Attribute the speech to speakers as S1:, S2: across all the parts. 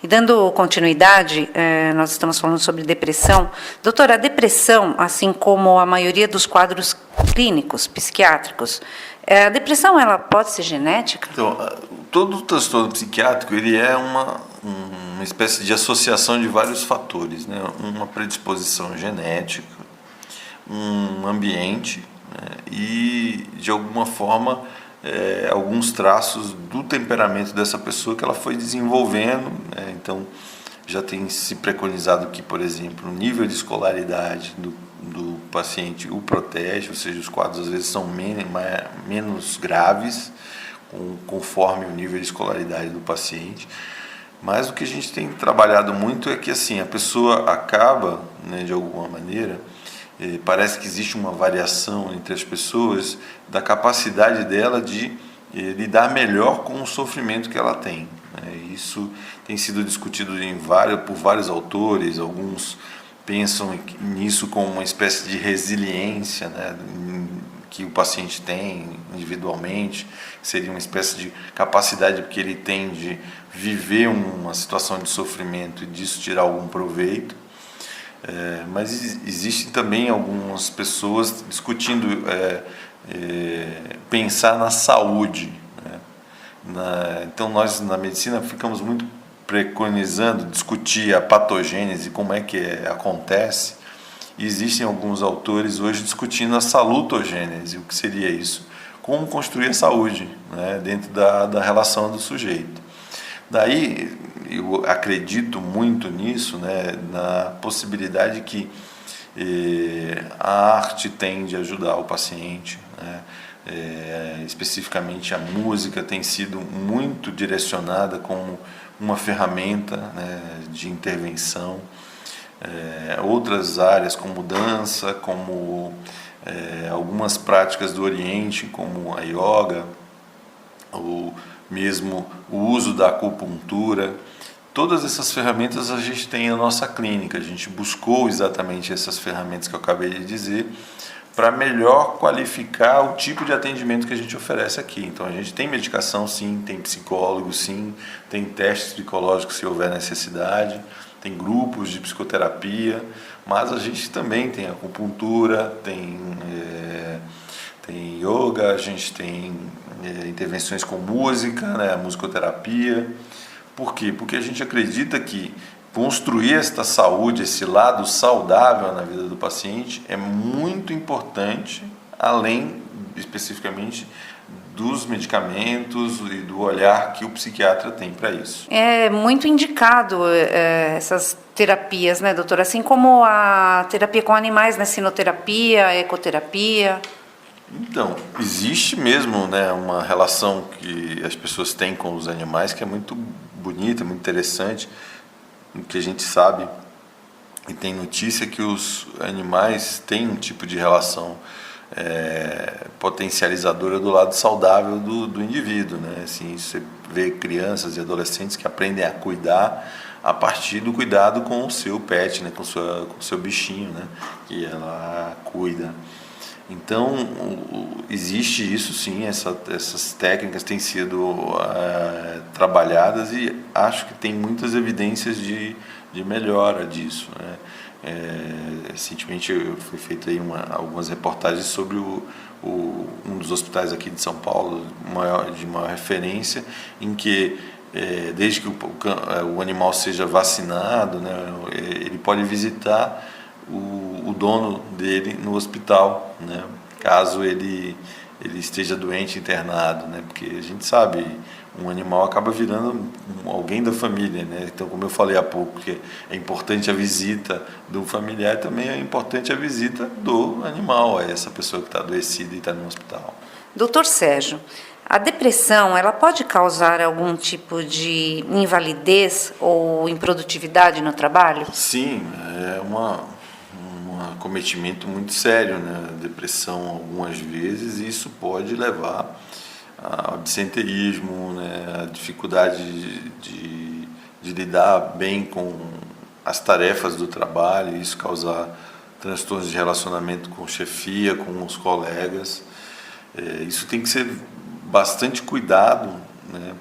S1: E dando continuidade, nós estamos falando sobre depressão. Doutora, a depressão, assim como a maioria dos quadros clínicos, psiquiátricos, a depressão ela pode ser genética?
S2: Então, todo transtorno psiquiátrico ele é uma espécie de associação de vários fatores, né? Uma predisposição genética, um ambiente, né? E, de alguma forma, alguns traços do temperamento dessa pessoa que ela foi desenvolvendo, né? Então, já tem se preconizado que, por exemplo, o nível de escolaridade do paciente o protege, ou seja, os quadros às vezes são menos graves conforme o nível de escolaridade do paciente. Mas o que a gente tem trabalhado muito é que assim, a pessoa acaba, né, de alguma maneira, parece que existe uma variação entre as pessoas da capacidade dela de lidar melhor com o sofrimento que ela tem. Isso tem sido discutido por vários autores. Alguns pensam nisso como uma espécie de resiliência, né, que o paciente tem individualmente, seria uma espécie de capacidade que ele tem de viver uma situação de sofrimento e disso tirar algum proveito. Mas existem também algumas pessoas discutindo pensar na saúde, né? Então nós na medicina ficamos muito preconizando discutir a patogênese, como é que acontece, e existem alguns autores hoje discutindo a salutogênese, o que seria isso, como construir a saúde, né, dentro da relação do sujeito. Daí eu acredito muito nisso, né, na possibilidade que a arte tem de ajudar o paciente, né? Especificamente a música tem sido muito direcionada como uma ferramenta, né, de intervenção. Outras áreas como dança, como algumas práticas do Oriente, como a yoga, ou mesmo o uso da acupuntura, todas essas ferramentas a gente tem na nossa clínica. A gente buscou exatamente essas ferramentas que eu acabei de dizer para melhor qualificar o tipo de atendimento que a gente oferece aqui. Então a gente tem medicação sim, tem psicólogo sim, tem testes psicológicos se houver necessidade, tem grupos de psicoterapia, mas a gente também tem acupuntura, tem yoga, a gente tem intervenções com música, né, musicoterapia. Por quê? Porque a gente acredita que construir esta saúde, esse lado saudável na vida do paciente é muito importante, além especificamente dos medicamentos e do olhar que o psiquiatra tem para isso.
S1: É muito indicado essas terapias, né, doutora? Assim como a terapia com animais, né, sinoterapia, a ecoterapia.
S2: Então, existe mesmo, né, uma relação que as pessoas têm com os animais que é muito bonita, muito interessante. O que a gente sabe e tem notícia que os animais têm um tipo de relação potencializadora do lado saudável do indivíduo, né? Assim, você vê crianças e adolescentes que aprendem a cuidar a partir do cuidado com o seu pet, né? Com o seu bichinho, né? Que ela cuida. Então, existe isso sim, essas técnicas têm sido trabalhadas e acho que tem muitas evidências de melhora disso, né? Recentemente foi feita aí algumas reportagens sobre um dos hospitais aqui de São Paulo, de maior referência, em que desde que o animal seja vacinado, né, ele pode visitar o dono dele no hospital, né, caso ele esteja doente, internado, né, porque a gente sabe, um animal acaba virando alguém da família, né? Então, como eu falei há pouco, que é importante a visita do familiar, também é importante a visita do animal, essa pessoa que está adoecida e está no hospital.
S1: Doutor Sérgio, a depressão, ela pode causar algum tipo de invalidez ou improdutividade no trabalho?
S2: Sim, é um acometimento muito sério, né? Depressão algumas vezes, e isso pode levar a absenteísmo, né? A dificuldade de lidar bem com as tarefas do trabalho, isso causar transtornos de relacionamento com chefia, com os colegas. Isso tem que ser bastante cuidado, né?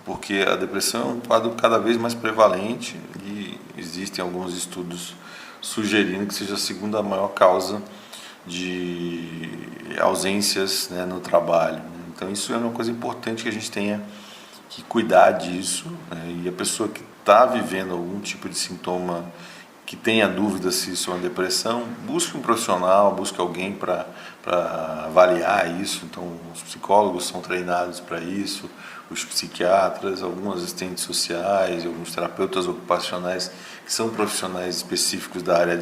S2: porque a depressão é um quadro cada vez mais prevalente e existem alguns estudos sugerindo que seja a segunda maior causa de ausências, né, no trabalho. Então isso é uma coisa importante que a gente tenha que cuidar disso, né, e a pessoa que está vivendo algum tipo de sintoma, que tenha dúvida se isso é uma depressão, busque um profissional, busque alguém para avaliar isso. Então os psicólogos são treinados para isso, os psiquiatras, alguns assistentes sociais, alguns terapeutas ocupacionais que são profissionais específicos da área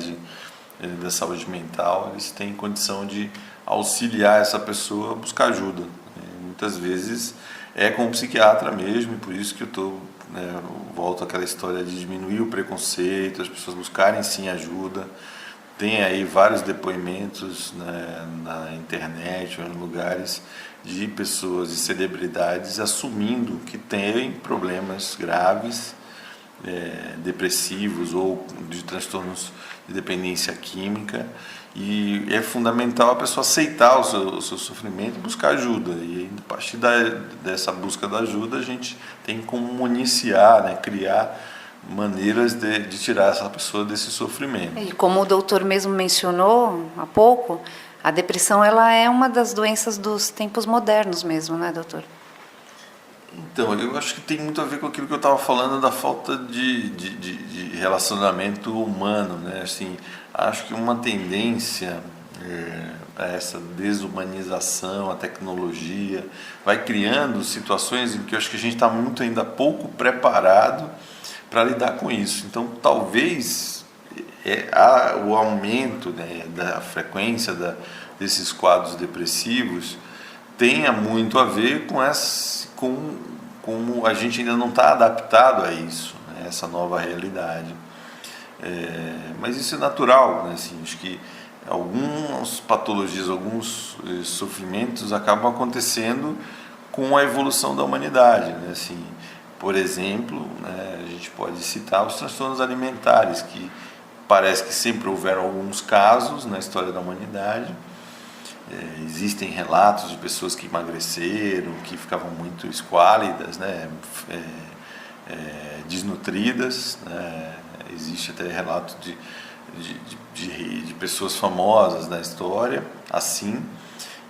S2: da saúde mental, eles têm condição de auxiliar essa pessoa a buscar ajuda. Muitas vezes é com o psiquiatra mesmo, e por isso que eu volto àquela história de diminuir o preconceito, as pessoas buscarem sim ajuda. Tem aí vários depoimentos, né, na internet ou em lugares de pessoas e celebridades assumindo que têm problemas graves, depressivos ou de transtornos de dependência química, e é fundamental a pessoa aceitar o seu sofrimento e buscar ajuda. E a partir dessa busca da ajuda a gente tem como municiar, né, criar maneiras de tirar essa pessoa desse sofrimento.
S1: E como o doutor mesmo mencionou há pouco, a depressão ela é uma das doenças dos tempos modernos mesmo, né, doutor?
S2: Então, eu acho que tem muito a ver com aquilo que eu estava falando da falta de relacionamento humano, né? Assim, acho que uma tendência a essa desumanização, a tecnologia, vai criando situações em que eu acho que a gente está muito ainda pouco preparado para lidar com isso. Então, talvez o aumento, né, da frequência desses quadros depressivos tenha muito a ver com como a gente ainda não está adaptado a isso, né, essa nova realidade. Mas isso é natural, né? Assim, acho que algumas patologias, alguns sofrimentos acabam acontecendo com a evolução da humanidade, né? Assim, por exemplo, né, a gente pode citar os transtornos alimentares, que parece que sempre houveram alguns casos na história da humanidade. Existem relatos de pessoas que emagreceram, que ficavam muito esquálidas, né, desnutridas, né. Existe até relato de pessoas famosas na história assim.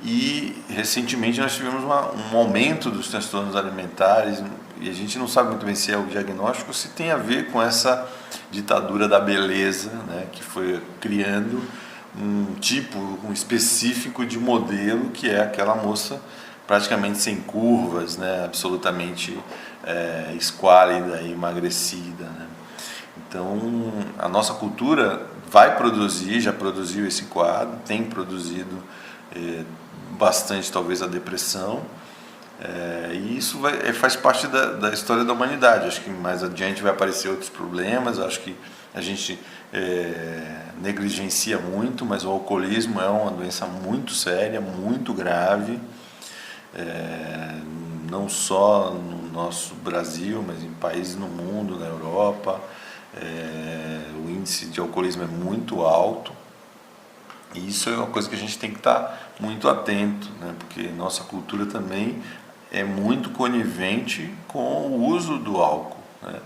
S2: E recentemente nós tivemos um aumento dos transtornos alimentares, e a gente não sabe muito bem se é o diagnóstico ou se tem a ver com essa ditadura da beleza, né, que foi criando um tipo específico de modelo, que é aquela moça praticamente sem curvas, né, absolutamente esquálida e emagrecida, né. Então a nossa cultura vai produzir, já produziu esse quadro, tem produzido bastante talvez a depressão, e isso faz parte da história da humanidade. Acho que mais adiante vai aparecer outros problemas. Acho que a gente negligencia muito, mas o alcoolismo é uma doença muito séria, muito grave, não só no nosso Brasil, mas em países no mundo, na Europa. O índice de alcoolismo é muito alto, e isso é uma coisa que a gente tem que estar muito atento, né? Porque nossa cultura também é muito conivente com o uso do álcool, né?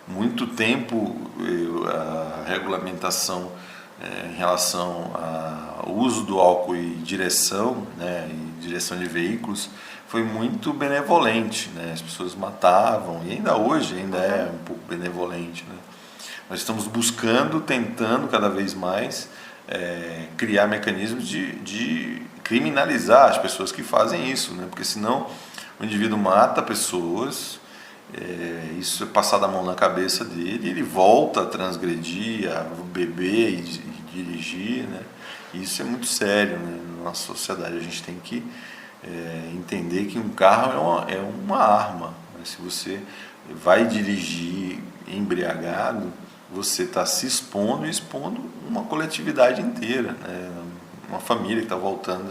S2: Muito tempo a regulamentação em relação ao uso do álcool e direção, né, e direção de veículos, foi muito benevolente, né? As pessoas matavam, e ainda hoje é um pouco benevolente, né? Nós estamos buscando, tentando cada vez mais criar mecanismos de criminalizar as pessoas que fazem isso, né? Porque senão o indivíduo mata pessoas, isso é passar a mão na cabeça dele, ele volta a transgredir, a beber e dirigir, né? Isso é muito sério, né? Na nossa sociedade a gente tem que entender que um carro é uma arma, né? Se você vai dirigir embriagado, você está se expondo e expondo uma coletividade inteira, né? Uma família que está voltando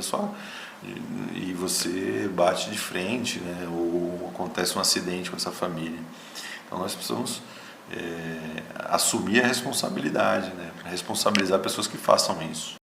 S2: e você bate de frente, né? Ou acontece um acidente com essa família. Então nós precisamos assumir a responsabilidade, né? Responsabilizar pessoas que façam isso.